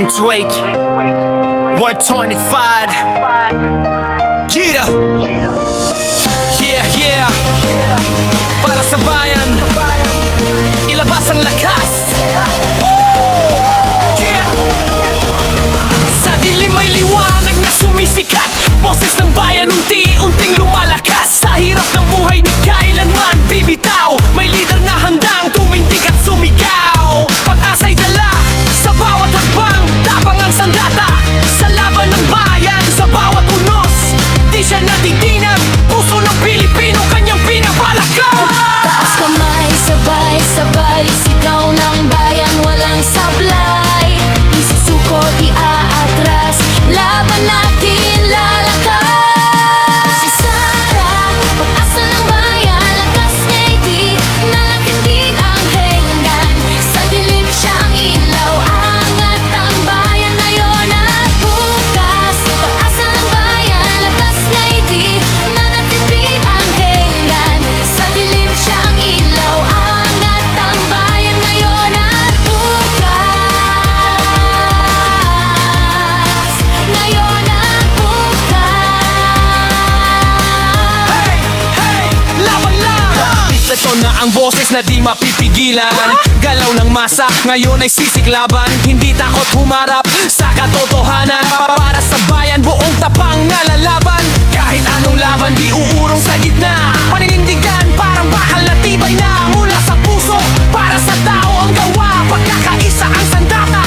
Drake 125. Yeah. Yeah. Para sa bayan, ilabas ang lakas. Yeah. Sa dilim may liwanag na sumisikat. Boses ng bayan unti-unting lumalakas. Sa hirap ng buhay di kailanman bibitaw. May leader na handang tumindig at sumigaw. Pag-asa'y dala sa bawat hakbang. Tapang ang sandata sa laban ng bayan. Sa bawat unos, di siya natitinag. Puso ng Pilipino kanyang pinapalakas. Taas kamay, sabay-sabay, sigaw ng bayan, walang sablay. Di susuko, di aatras, laban natin lalakas. Si Sara, pag-asa ng bayan, lakas niya'y di nalakindig ang hanggan. Sa dilim siyang ilaw, angat ang bayan ngayon at bukas. Pag-asa ng bayan, lakas niya'y di nalakindig ang hanggan. Sa dilim siyang ilaw, angat ang bayan ngayon at bukas. Ngayon at bukas. Hey, laban lang! Ito na ang boses na di mapipigilan. Galaw ng masa, ngayon ay sisiklaban. Hindi takot humarap sa katotohanan. Para sa bayan, buong tapang nalalaban. Kahit anong laban, di uurong sa gitna. Paninindigan, parang bakal na tibay na. Mula sa puso, para sa tao ang gawa. Pagkakaisa ang sandata,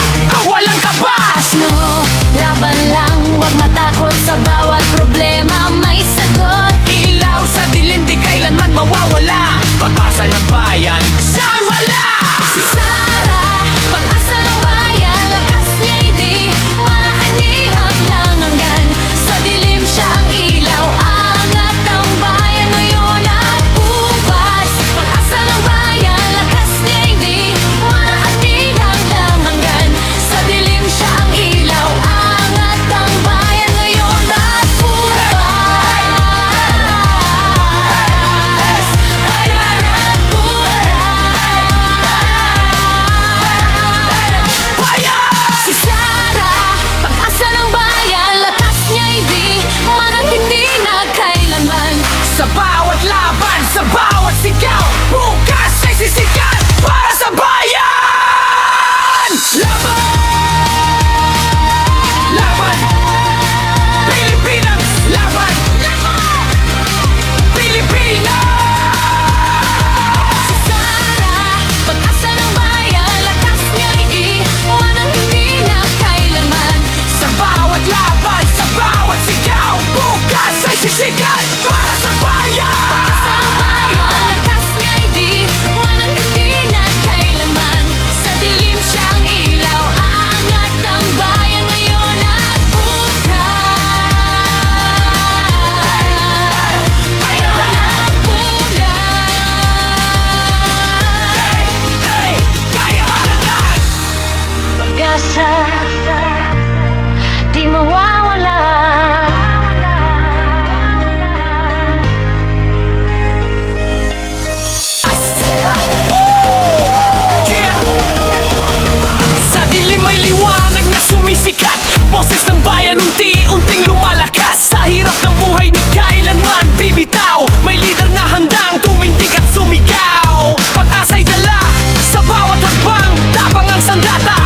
walang kabas. No, laban lang, huwag matakot sa bawat problema, may sagot. Ilaw sa dilim, di kailanman mawawala. Pag-asa ng bayan, saan wala? Si Sara, pag-asa ng bayan, lakas niya'y di makakanihang lang hanggan. Sa dilim siyang ilaw, angat ang bayan ngayon at bukas. Pag-asa ng bayan, lakas niya'y di makakanihang lang hanggan. Sa dilim siyang ilaw, angat ang bayan ngayon at bukas. Ngayon at bukas. Si Sara, pag-asa ng bayan, lakas niya'y di manatitinag kailanman. Sa bawat laban, sa bawat sigaw, bukas ay sisikat para sa bayan! Laban! Laban! Pilipinas! Laban! Pilipinas! Si Sara, pag-asa ng bayan, lakas niya'y di manatitinag kailanman. Sa bawat laban, sa bawat sigaw, bukas ay sisikat para sa bayan! Sa bayan, lakas niya'y di manatitinag kailanman. Sa dilim siyang ilaw, angat ang bayan ngayon at bukas. Ngayon at bukas. Pag-asa, di mawawala. Sa dilim may liwanag na sumisikat. Boses ng bayan unti-unting lumalakas. Sa hirap ng buhay di kailanman bibitaw. May leader na handang tumindig at sumigaw. Pag-asa'y dala sa bawat hakbang. Tapang ang sandata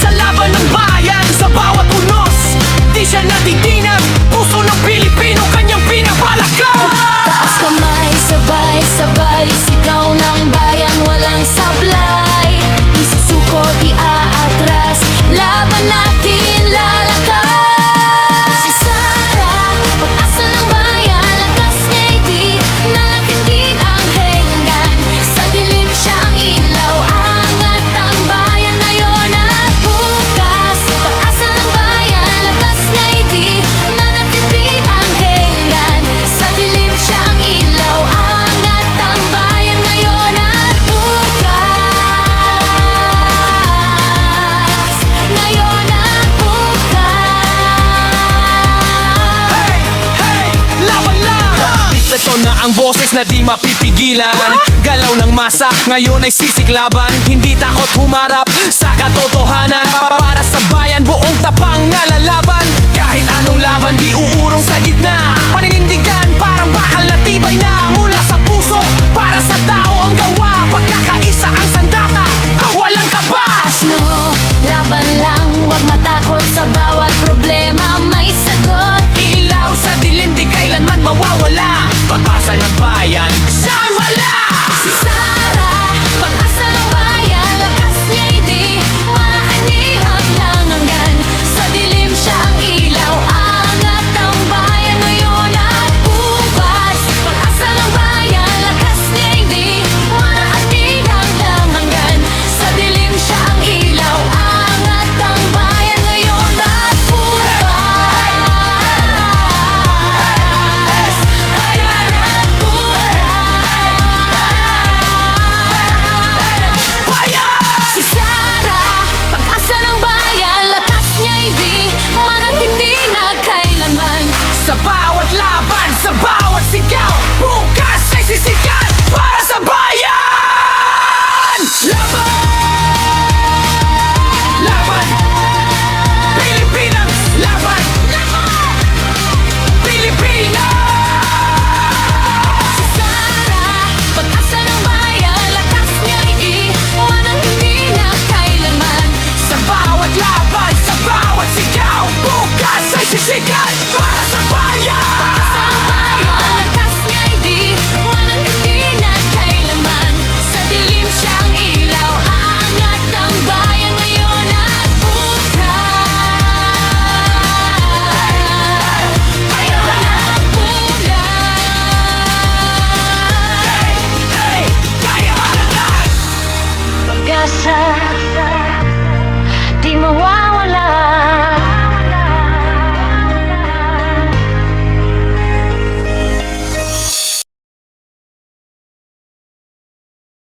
sa laban ng bayan. Sa bawat unos, di siya natitinag. Puso ng Pilipino kanyang pinapalakas. Taas kamay, sabay-sabay, sigaw ng bayan, walang sablay. Di susuko, di aatras, laban natin lalakas. Si ang boses na di mapipigilan. Galaw ng masa, ngayon ay sisiklaban. Hindi takot humarap sa katotohanan. Para sa bayan, buong tapang nalalaban. Kahit anong laban, di uurong sa gitna. Paninindigan, parang bakal na tibay na mula sa puso. Para sa tao ang gawa, pagkakaisa ang sandata. Walang kabas. No, laban lang, huwag matakot sa bawat problema, may sagot. Ilaw sa dilim, di kailanman mawawala. Pag-asa ng bayan, saan wala? Si Sarah, pag-asa ng bayan, lakas niya'y di maanihang lang hanggan. Sa dilim siya ang ilaw, angat ang bayan ngayon at bukas. Pag-asa ng bayan, lakas niya'y di maanihang lang hanggan. Sa dilim siya ang ilaw, angat ang bayan ngayon at bukas. Ayan at Bayan! Si Sarah, pag-asa ng bayan, lakas niya'y di manatindi na kailanman. Sa bawat laban, sa bawat sigaw, bukas ay sisikat para sa bayan! Laban! Laban! Pilipinas! Laban! Laban! Pilipinas! Si Sarah, pag-asa ng bayan, lakas niya'y di manatindi na kailanman. Sa bawat laban, sa bawat sigaw, bukas ay sisikat para sa bayan! Sa bayan, lakas niya'y di manatindi na kailanman. Sa dilim siyang ilaw, angat ang bayan ngayon at bukas. Ngayon at bukas. Hey! Kaya ka na! Pag-asa